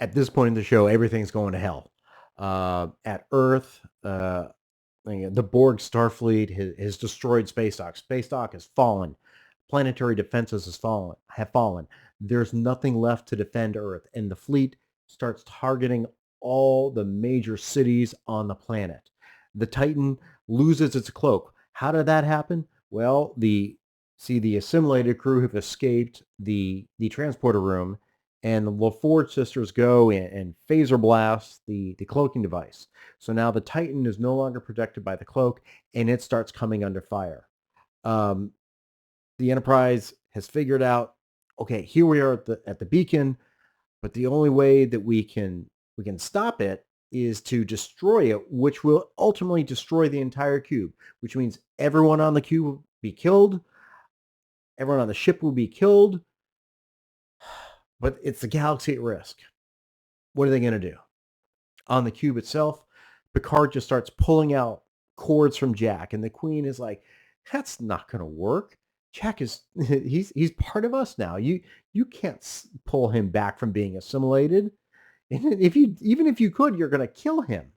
at this point in the show, everything's going to hell. At Earth, the Borg Starfleet has destroyed space dock. Space dock has fallen. Planetary defenses have fallen. There's nothing left to defend Earth, and the fleet starts targeting all the major cities on the planet. The Titan loses its cloak. How did that happen? Well, the assimilated crew have escaped the transporter room, and the LaForge sisters go and phaser blast the cloaking device. So now the Titan is no longer protected by the cloak, and it starts coming under fire. Um, the Enterprise has figured out, okay, here we are at the beacon, but the only way that we can stop it is to destroy it, which will ultimately destroy the entire cube, which means everyone on the cube will be killed, everyone on the ship will be killed, but it's the galaxy at risk. What are they going to do? On the cube itself, Picard just starts pulling out cords from Jack, and the Queen is like, "That's not going to work. Jack is he's part of us now. You can't pull him back from being assimilated. And even if you could, you're going to kill him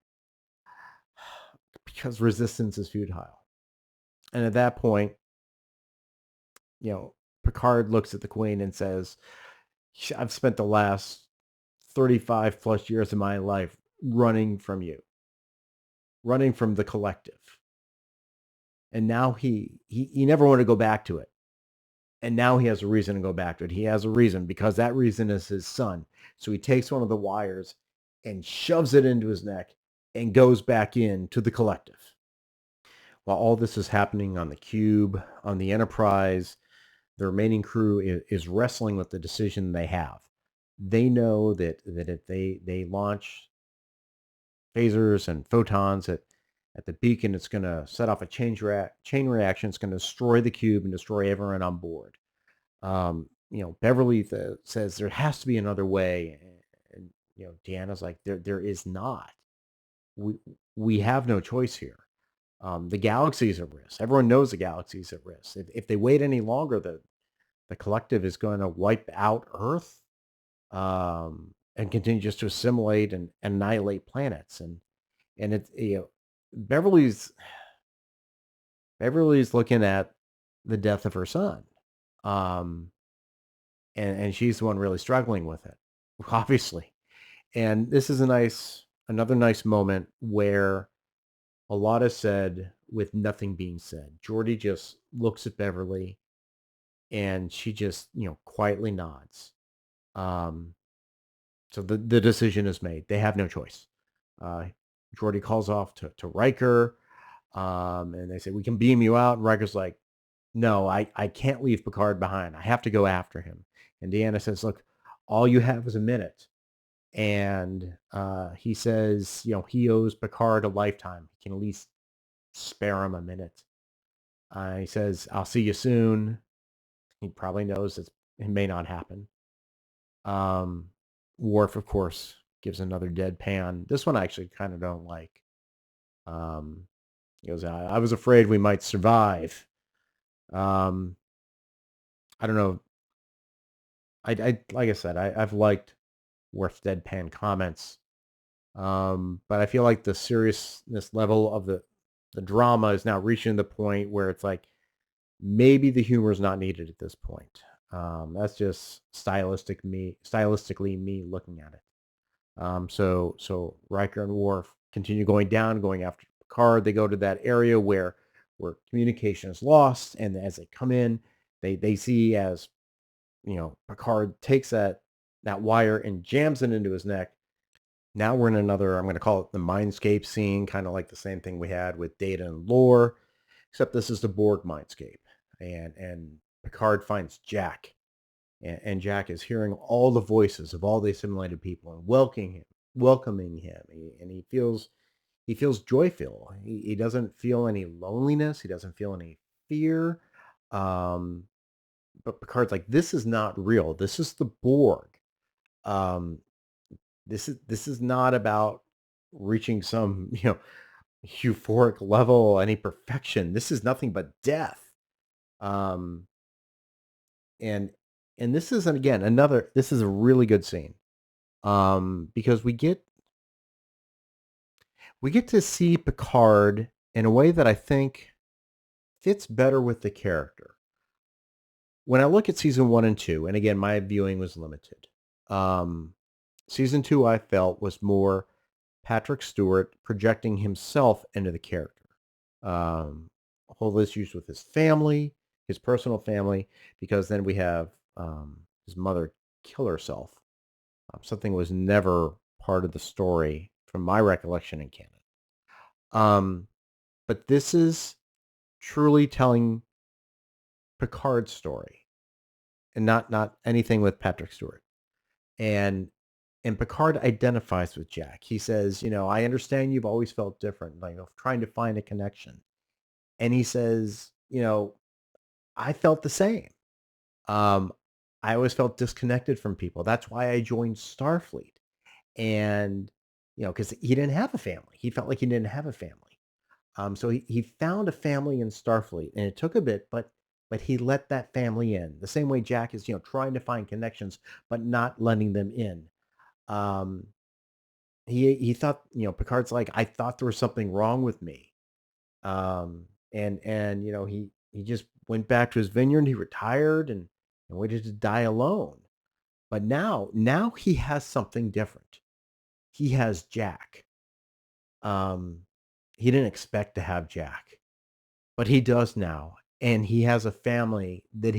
because resistance is futile." And at that point, Picard looks at the Queen and says, "I've spent the last 35 plus years of my life running from you, running from the collective. And now he never wanted to go back to it. And now he has a reason to go back to it. He has a reason because that reason is his son. So he takes one of the wires and shoves it into his neck and goes back into the collective." While all this is happening on the cube, on the Enterprise, the remaining crew is wrestling with the decision they have. They know that if they launch phasers and photons at the beacon, it's going to set off a chain reaction. It's going to destroy the cube and destroy everyone on board. Beverly says there has to be another way, and Deanna's like, there is not. We have no choice here. The galaxy's at risk. Everyone knows the galaxy's at risk. If they wait any longer, the collective is going to wipe out Earth, and continue just to assimilate and annihilate planets. And it's Beverly's looking at the death of her son, um, and she's the one really struggling with it, obviously. And this is another nice moment where a lot is said with nothing being said. Geordi just looks at Beverly, and she just quietly nods. So the decision is made. They have no choice. Geordi calls off to Riker, and they say, "We can beam you out." And Riker's like, "No, I can't leave Picard behind. I have to go after him." And Deanna says, "Look, all you have is a minute." And he says, he owes Picard a lifetime. He can at least spare him a minute. He says, "I'll see you soon." He probably knows it may not happen. Worf, of course, gives another deadpan. This one I actually kind of don't like. He goes, "I was afraid we might survive." I don't know. I like I said, I've liked Worf's deadpan comments, but I feel like the seriousness level of the drama is now reaching the point where it's like maybe the humor is not needed at this point. That's just stylistically me looking at it. So Riker and Worf continue going down, going after Picard. They go to that area where communication is lost, and as they come in, they see as Picard takes that wire and jams it into his neck. Now we're in another, I'm going to call it the mindscape scene, kind of like the same thing we had with Data and Lore, except this is the Borg mindscape, and Picard finds Jack. And Jack is hearing all the voices of all the assimilated people and welcoming him, and he feels joyful. He doesn't feel any loneliness. He doesn't feel any fear. But Picard's like, "This is not real. This is the Borg. Um, this is not about reaching some euphoric level, any perfection. This is nothing but death." Um, and this is, again, this is a really good scene. because we get to see Picard in a way that I think fits better with the character. When I look at season 1 and 2, and again, my viewing was limited. Season 2, I felt, was more Patrick Stewart projecting himself into the character. Whole issues with his family, his personal family, because then we have his mother kill herself. Something was never part of the story from my recollection in canon. But this is truly telling Picard's story, and not anything with Patrick Stewart. And Picard identifies with Jack. He says, I understand you've always felt different, like trying to find a connection. And he says, I felt the same. I always felt disconnected from people. That's why I joined Starfleet. And, because he didn't have a family. He felt like he didn't have a family. So he found a family in Starfleet, and it took a bit, but he let that family in. The same way Jack is, trying to find connections, but not letting them in. Um, he thought, Picard's like, I thought there was something wrong with me. And he just went back to his vineyard. He retired and waited to die alone. But now he has something different. He has Jack. Um, he didn't expect to have Jack, but he does now, and he has a family that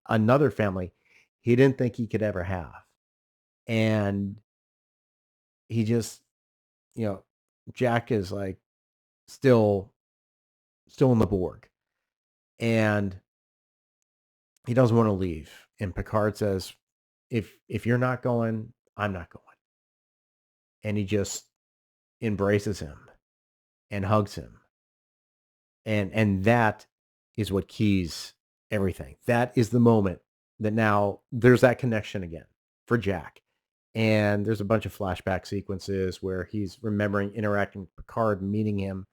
another family he didn't think he could ever have, and he just, you know, Jack is like still in the Borg, and he doesn't want to leave. And Picard says, "If you're not going, I'm not going." And he just embraces him and hugs him, and that is what keys everything. That is the moment that now there's that connection again for Jack. And there's a bunch of flashback sequences where he's remembering interacting with Picard, meeting him,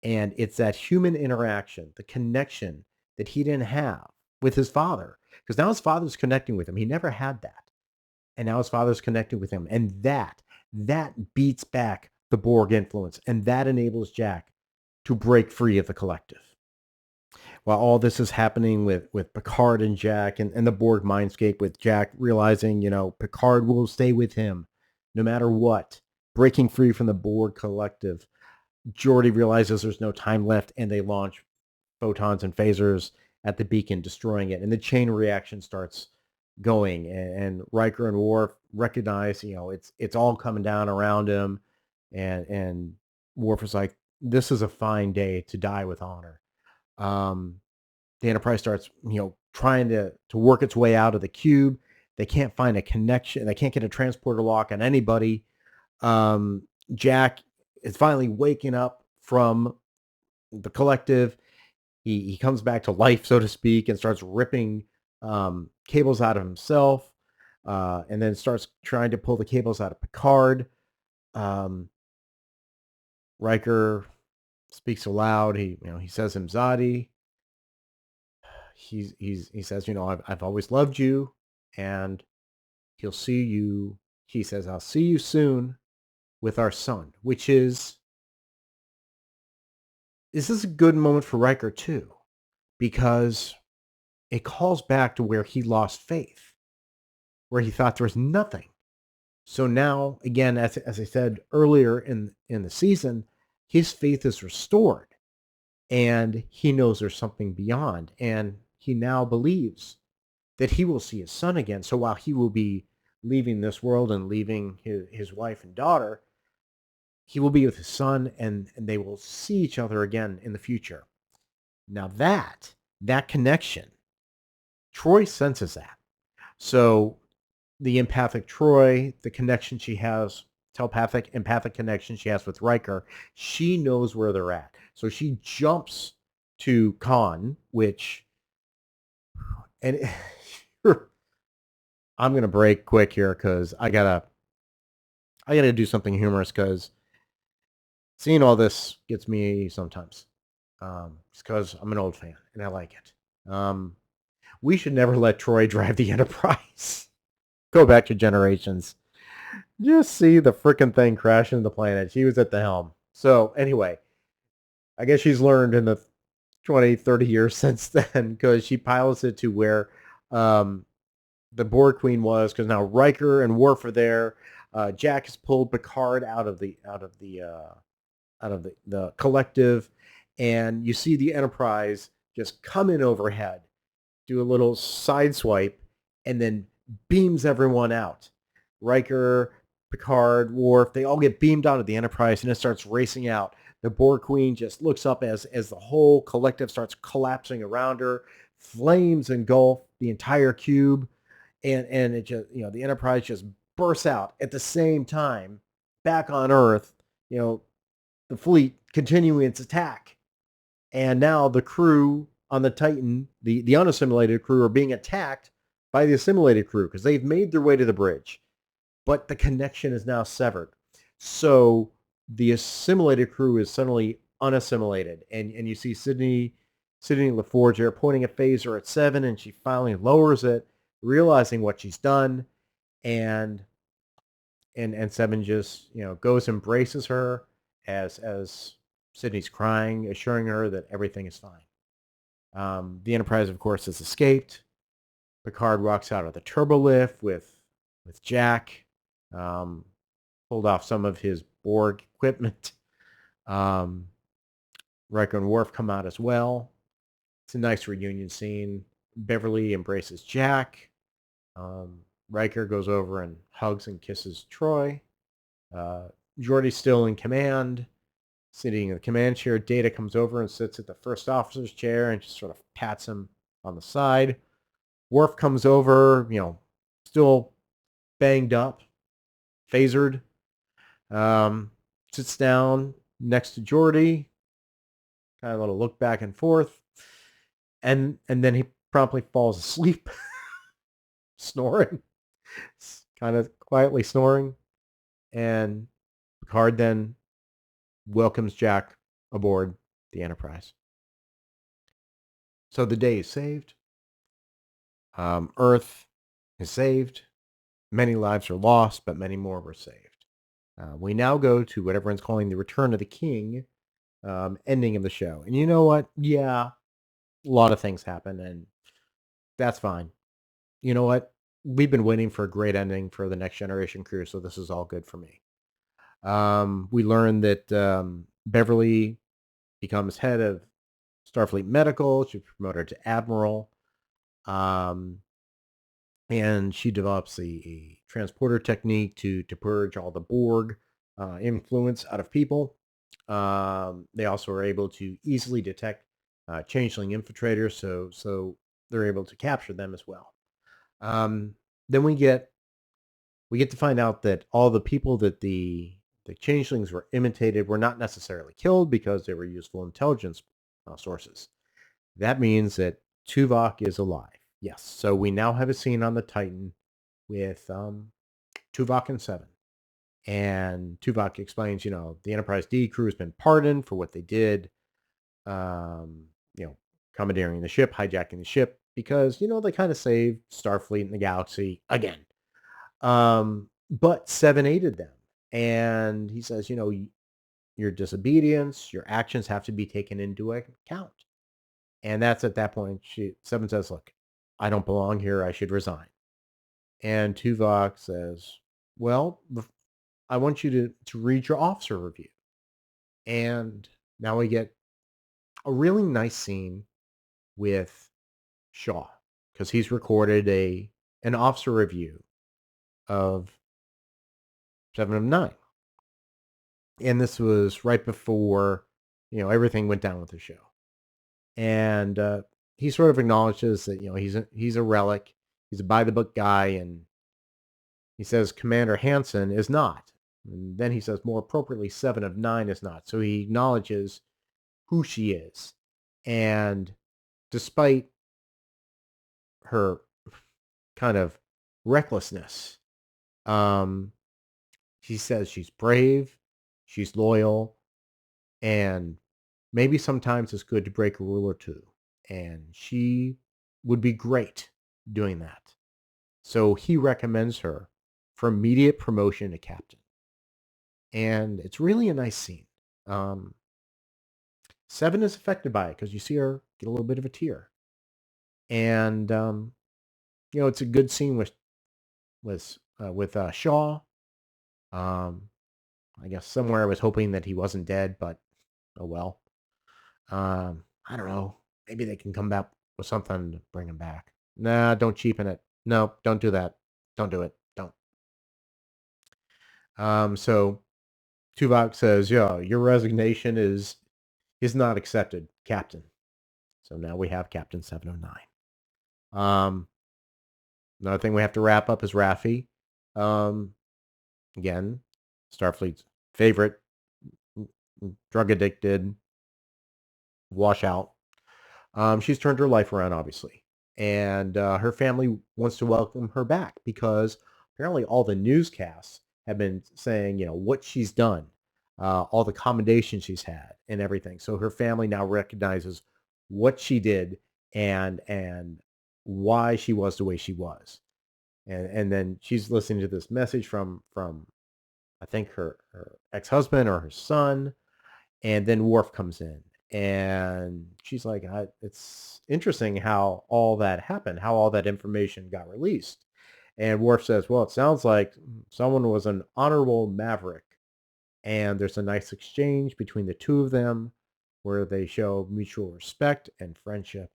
and it's that human interaction, the connection that he didn't have with his father, because now his father's connecting with him. He never had that, and now his father's connecting with him, and that beats back the Borg influence, and that enables Jack to break free of the collective. While all this is happening with Picard and Jack and the Borg mindscape, with Jack realizing, Picard will stay with him no matter what, breaking free from the Borg collective, Geordi realizes there's no time left, and they launch photons and phasers at the beacon, destroying it. And the chain reaction starts going, and Riker and Worf recognize, it's all coming down around him. And Worf is like, this is a fine day to die with honor. The Enterprise starts, trying to work its way out of the cube. They can't find a connection. They can't get a transporter lock on anybody. Jack is finally waking up from the collective. He comes back to life, so to speak, and starts ripping cables out of himself, and then starts trying to pull the cables out of Picard. Riker speaks aloud. He says Imzadi. He says, I've always loved you, and he'll see you. He says, I'll see you soon with our son, which is this is a good moment for Riker too, because it calls back to where he lost faith, where he thought there was nothing. So now, again, as I said earlier in the season, his faith is restored, and he knows there's something beyond, and he now believes that he will see his son again. So while he will be leaving this world and leaving his wife and daughter, he will be with his son, and they will see each other again in the future. Now that connection, Troy senses that. So the empathic Troy, the connection she has, empathic connection she has with Riker, she knows where they're at. So she jumps to Khan, and I'm going to break quick here because I gotta do something humorous, because seeing all this gets me sometimes. It's because I'm an old fan and I like it. We should never let Troy drive the Enterprise. Go back to Generations. Just see the freaking thing crash into the planet. She was at the helm. So anyway, I guess she's learned in the 20, 30 years since then because she pilots it to where um, the Borg Queen was, because now Riker and Worf are there. Jack has pulled Picard out of the collective, and you see the Enterprise just come in overhead, do a little side swipe, and then beams everyone out. Riker, Picard, Worf, they all get beamed out of the Enterprise, and it starts racing out. The Borg Queen just looks up as the whole collective starts collapsing around her. Flames engulf the entire cube, and it just, the Enterprise just bursts out at the same time back on Earth. The fleet continuing its attack, and now the crew on the Titan, the unassimilated crew, are being attacked by the assimilated crew because they've made their way to the bridge, but the connection is now severed. So the assimilated crew is suddenly unassimilated, and you see Sydney LaForge there pointing a phaser at Seven, and she finally lowers it, realizing what she's done, and Seven just goes and embraces her as Sydney's crying, assuring her that everything is fine. The Enterprise, of course, has escaped. Picard walks out of the turbo lift with Jack, pulled off some of his Borg equipment. Riker and Worf come out as well. It's a nice reunion scene. Beverly embraces Jack. Riker goes over and hugs and kisses Troy. Geordi's still in command, sitting in the command chair. Data comes over and sits at the first officer's chair and just sort of pats him on the side. Worf comes over, still banged up, phasered. Sits down next to Geordi, kind of a little look back and forth, and then he promptly falls asleep, snoring, kind of quietly snoring. And Picard then welcomes Jack aboard the Enterprise. So the day is saved. Earth is saved. Many lives are lost, but many more were saved. We now go to what everyone's calling the Return of the King ending of the show. And you know what? Yeah, a lot of things happen, and that's fine. You know what? We've been waiting for a great ending for the Next Generation crew, so this is all good for me. We learned that Beverly becomes head of Starfleet Medical. She's promoted to Admiral. And she develops a transporter technique to purge all the Borg influence out of people. They also are able to easily detect changeling infiltrators, so they're able to capture them as well. Then we get to find out that all the people that the changelings were imitated were not necessarily killed because they were useful intelligence sources. That means that Tuvok is alive. Yes. So we now have a scene on the Titan with Tuvok and Seven. And Tuvok explains, the Enterprise-D crew has been pardoned for what they did, commandeering the ship, hijacking the ship, because, they kind of saved Starfleet and the galaxy again. But Seven aided them. And he says, your disobedience, your actions have to be taken into account. And that's at that point, Seven says, look, I don't belong here. I should resign. And Tuvok says, well, I want you to read your officer review. And now we get a really nice scene with Shaw, because he's recorded an officer review of 7 of 9. And this was right before, everything went down with the show. And he sort of acknowledges that, he's a relic. He's a by-the-book guy, and he says Commander Hansen is not. And then he says, more appropriately, 7 of 9 is not. So he acknowledges who she is. And despite her kind of recklessness, she says she's brave, she's loyal, and maybe sometimes it's good to break a rule or two. And she would be great doing that. So he recommends her for immediate promotion to captain. And it's really a nice scene. Seven is affected by it because you see her get a little bit of a tear. And it's a good scene with Shaw. I guess somewhere I was hoping that he wasn't dead, but oh well. I don't know. Maybe they can come back with something to bring him back. Nah, don't cheapen it. No, don't do that. Don't do it. Don't. So Tuvok says, "Yeah, your resignation is not accepted, Captain." So now we have Captain 709. Another thing we have to wrap up is Raffi. Again, Starfleet's favorite drug addicted washout. She's turned her life around, obviously, and her family wants to welcome her back because apparently all the newscasts have been saying, what she's done, all the commendations she's had, and everything. So her family now recognizes what she did and why she was the way she was. And then she's listening to this message from I think her ex-husband or her son, and then Worf comes in, and she's like, "It's interesting how all that happened, how all that information got released." And Worf says, "Well, it sounds like someone was an honorable maverick." And there's a nice exchange between the two of them, where they show mutual respect and friendship.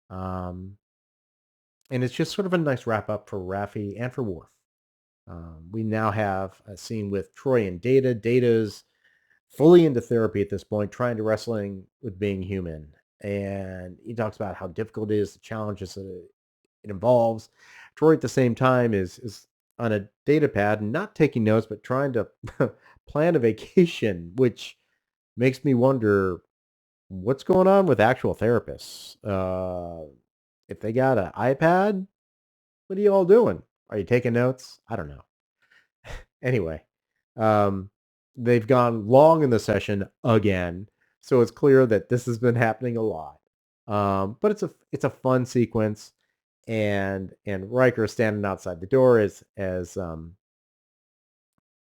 Um, and it's just sort of a nice wrap up for Raffi and for Worf. We now have a scene with Troy and Data. Data's fully into therapy at this point, trying to wrestling with being human. And he talks about how difficult it is, the challenges that it involves. Troy at the same time is on a data pad and not taking notes, but trying to plan a vacation, which makes me wonder what's going on with actual therapists. If they got an iPad, what are you all doing? Are you taking notes? I don't know. Anyway, um, they've gone long in the session again, so it's clear that this has been happening a lot. But it's a fun sequence, and Riker standing outside the door as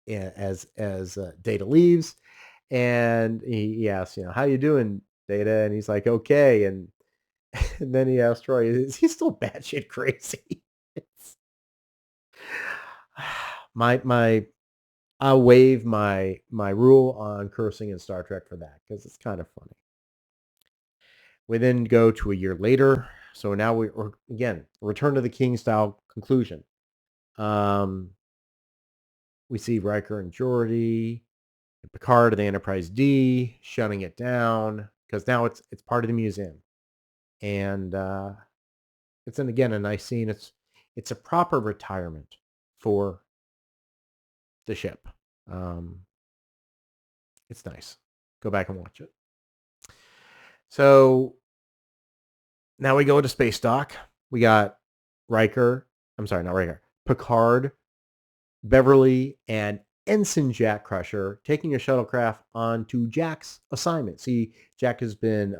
Data leaves, and he asks, how you doing, Data? And he's like, okay, and and then he asks Troy, is he still batshit crazy? It's, my I'll waive my rule on cursing in Star Trek for that because it's kind of funny. We then go to a year later. So now we're again Return to the King style conclusion. We see Riker and Geordi, and Picard of the Enterprise-D shutting it down because now it's part of the museum, and it's again a nice scene. It's a proper retirement for the ship. It's nice. Go back and watch it. So now we go to space dock. We got Riker. I'm sorry, not Riker. Picard, Beverly, and Ensign Jack Crusher taking a shuttlecraft onto Jack's assignment. See, Jack has been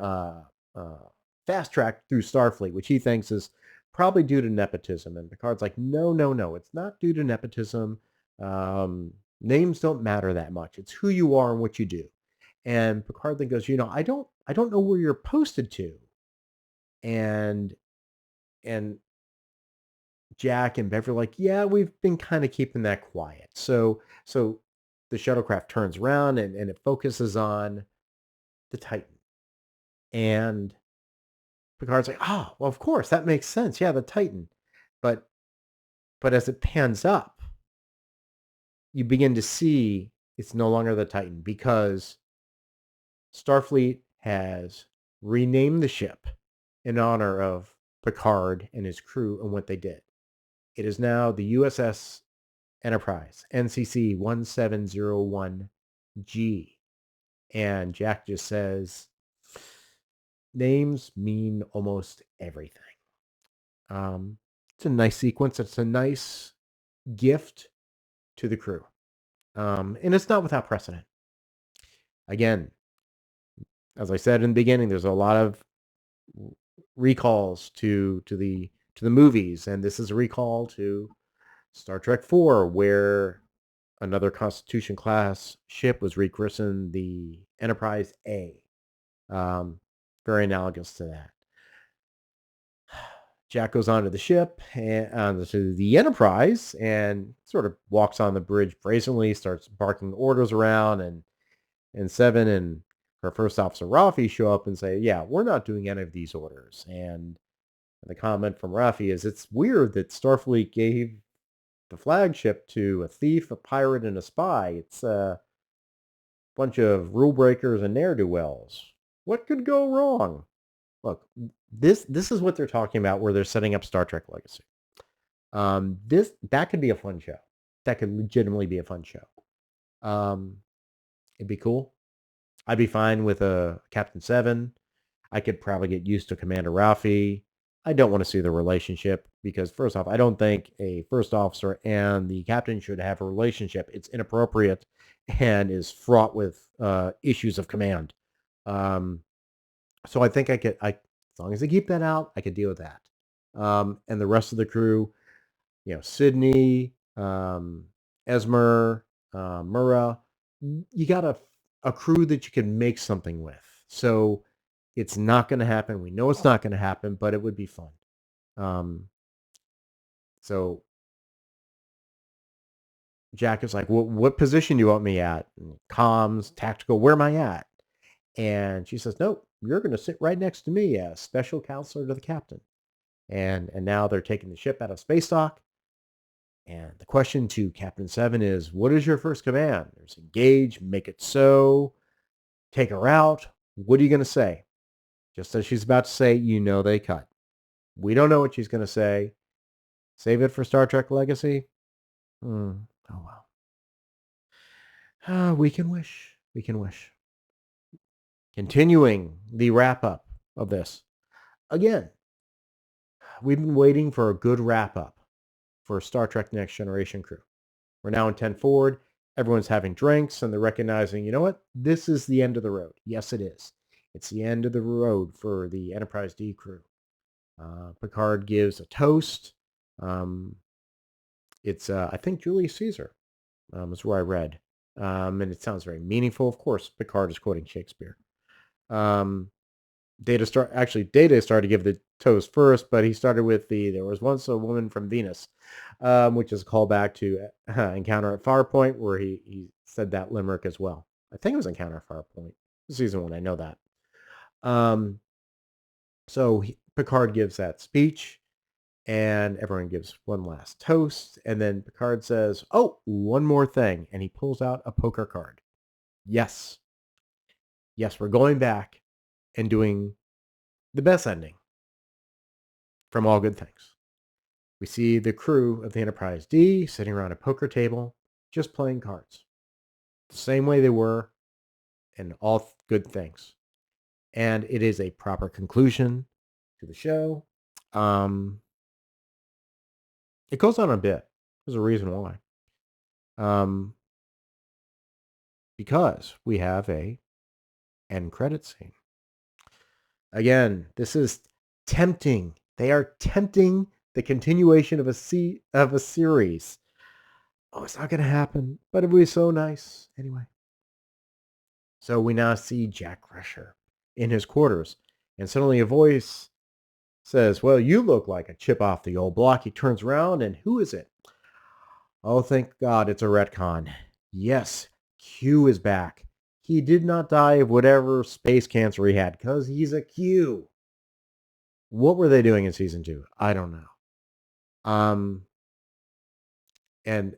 fast-tracked through Starfleet, which he thinks is probably due to nepotism. And Picard's like, no, no, no. It's not due to nepotism. Names don't matter that much. It's who you are and what you do. And Picard then goes, I don't know where you're posted to. And Jack and Beverly like, yeah, we've been kind of keeping that quiet. So the shuttlecraft turns around and it focuses on the Titan. And Picard's like, well, of course, that makes sense. Yeah, the Titan. But as it pans up, you begin to see it's no longer the Titan because Starfleet has renamed the ship in honor of Picard and his crew and what they did. It is now the USS Enterprise, NCC 1701G. And Jack just says, names mean almost everything. It's a nice sequence. It's a nice gift to the crew. And it's not without precedent. Again, as I said in the beginning, there's a lot of recalls to the movies, and this is a recall to Star Trek 4, where another Constitution class ship was rechristened the Enterprise-A. Very analogous to that. Jack goes onto the ship and onto the Enterprise and sort of walks on the bridge brazenly, starts barking orders around, and Seven and her first officer Rafi show up and say, "Yeah, we're not doing any of these orders." And the comment from Rafi is, "It's weird that Starfleet gave the flagship to a thief, a pirate, and a spy. It's a bunch of rule breakers and ne'er-do-wells. What could go wrong?" Look, this is what they're talking about where they're setting up Star Trek Legacy. That could be a fun show. That could legitimately be a fun show. It'd be cool. I'd be fine with a Captain Seven. I could probably get used to Commander Rafi. I don't want to see the relationship because, first off, I don't think a first officer and the captain should have a relationship. It's inappropriate and is fraught with issues of command. So I think as long as they keep that out, I could deal with that. And the rest of the crew, Sydney, Esmer, Murrah, you got a crew that you can make something with. So it's not going to happen. We know it's not going to happen, but it would be fun. So Jack is like, what position do you want me at? And comms, tactical, where am I at? And she says, "Nope, you're going to sit right next to me as special counselor to the captain." And now they're taking the ship out of space dock. And the question to Captain Seven is, what is your first command? There's engage, make it so, take her out. What are you going to say? Just as she's about to say, they cut. We don't know what she's going to say. Save it for Star Trek Legacy? Oh, well. We can wish. We can wish. Continuing the wrap-up of this. Again, we've been waiting for a good wrap-up for Star Trek Next Generation crew. We're now in 10 forward. Everyone's having drinks, and they're recognizing, you know what? This is the end of the road. Yes, it is. It's the end of the road for the Enterprise-D crew. Picard gives a toast. It's, I think, Julius Caesar is where I read. And it sounds very meaningful. Of course, Picard is quoting Shakespeare. Data started to give the toast first, but he started with there was once a woman from Venus, which is a callback to Encounter at Farpoint, where he said that limerick as well. I think it was Encounter at Farpoint, season 1. I know that. So Picard gives that speech, and everyone gives one last toast, and then Picard says, "Oh, one more thing," and he pulls out a poker card. Yes, we're going back and doing the best ending from All Good Things. We see the crew of the Enterprise-D sitting around a poker table, just playing cards. The same way they were in All Good Things. And it is a proper conclusion to the show. It goes on a bit. There's a reason why. Because we have a end credit scene. Again, this is tempting. They are tempting the continuation of a series. Oh, it's not going to happen, but it would be so nice anyway. So we now see Jack Crusher in his quarters, and suddenly a voice says, "Well, you look like a chip off the old block." He turns around, and who is it? Oh, thank God, it's a retcon. Yes, Q is back. He did not die of whatever space cancer he had, because he's a Q. What were they doing in season 2? I don't know. And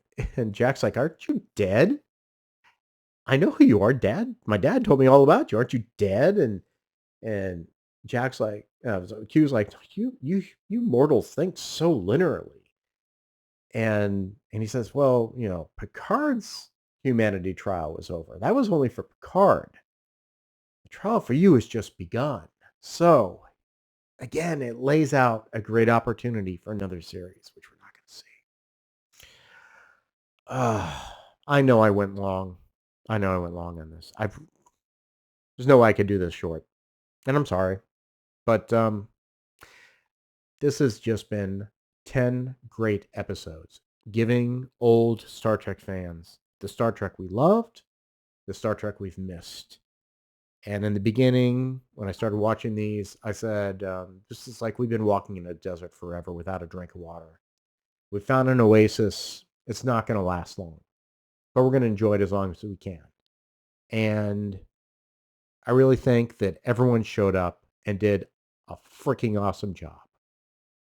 Jack's like, "Aren't you dead?" "I know who you are, Dad. My dad told me all about you. Aren't you dead?" And Jack's like, Q's like, "You mortals think so linearly." And he says, "Well, Picard's humanity trial was over. That was only for Picard. The trial for you has just begun." So, again, it lays out a great opportunity for another series, which we're not going to see. I know I went long. I know I went long on this. There's no way I could do this short. And I'm sorry. But this has just been 10 great episodes. giving old Star Trek fans the Star Trek we loved, the Star Trek we've missed. And in the beginning, when I started watching these, I said, this is like we've been walking in a desert forever without a drink of water. We found an oasis. It's not going to last long, but we're going to enjoy it as long as we can. And I really think that everyone showed up and did a freaking awesome job.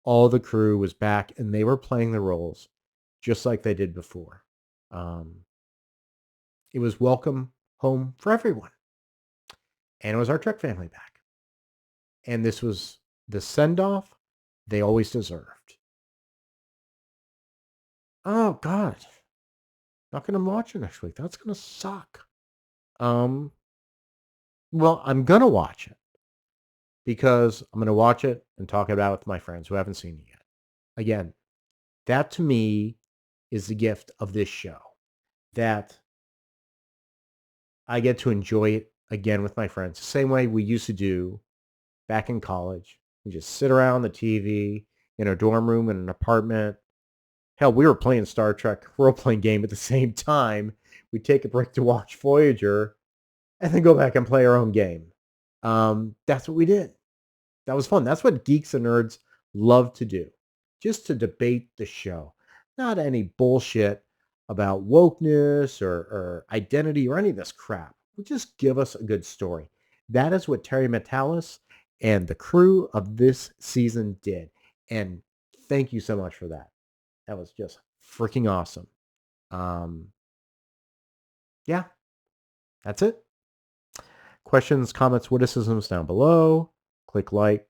All the crew was back and they were playing the roles just like they did before. It was welcome home for everyone. And it was our Trek family back. And this was the send-off they always deserved. Oh, God. Not going to watch it next week. That's going to suck. Well, I'm going to watch it because I'm going to watch it and talk about it with my friends who haven't seen it yet. Again, that to me is the gift of this show, that I get to enjoy it again with my friends, the same way we used to do back in college. We just sit around the TV in a dorm room in an apartment. Hell, we were playing Star Trek role-playing game at the same time. We'd take a break to watch Voyager and then go back and play our own game. That's what we did. That was fun. That's what geeks and nerds love to do. Just to debate the show. Not any bullshit about wokeness or identity or any of this crap. Just give us a good story. That is what Terry Metalis and the crew of this season did. And thank you so much for that. That was just freaking awesome. Yeah, that's it. Questions, comments, witticisms down below. Click like,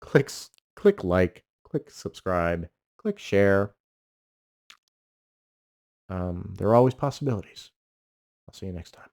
click like, click subscribe, click share. There are always possibilities. I'll see you next time.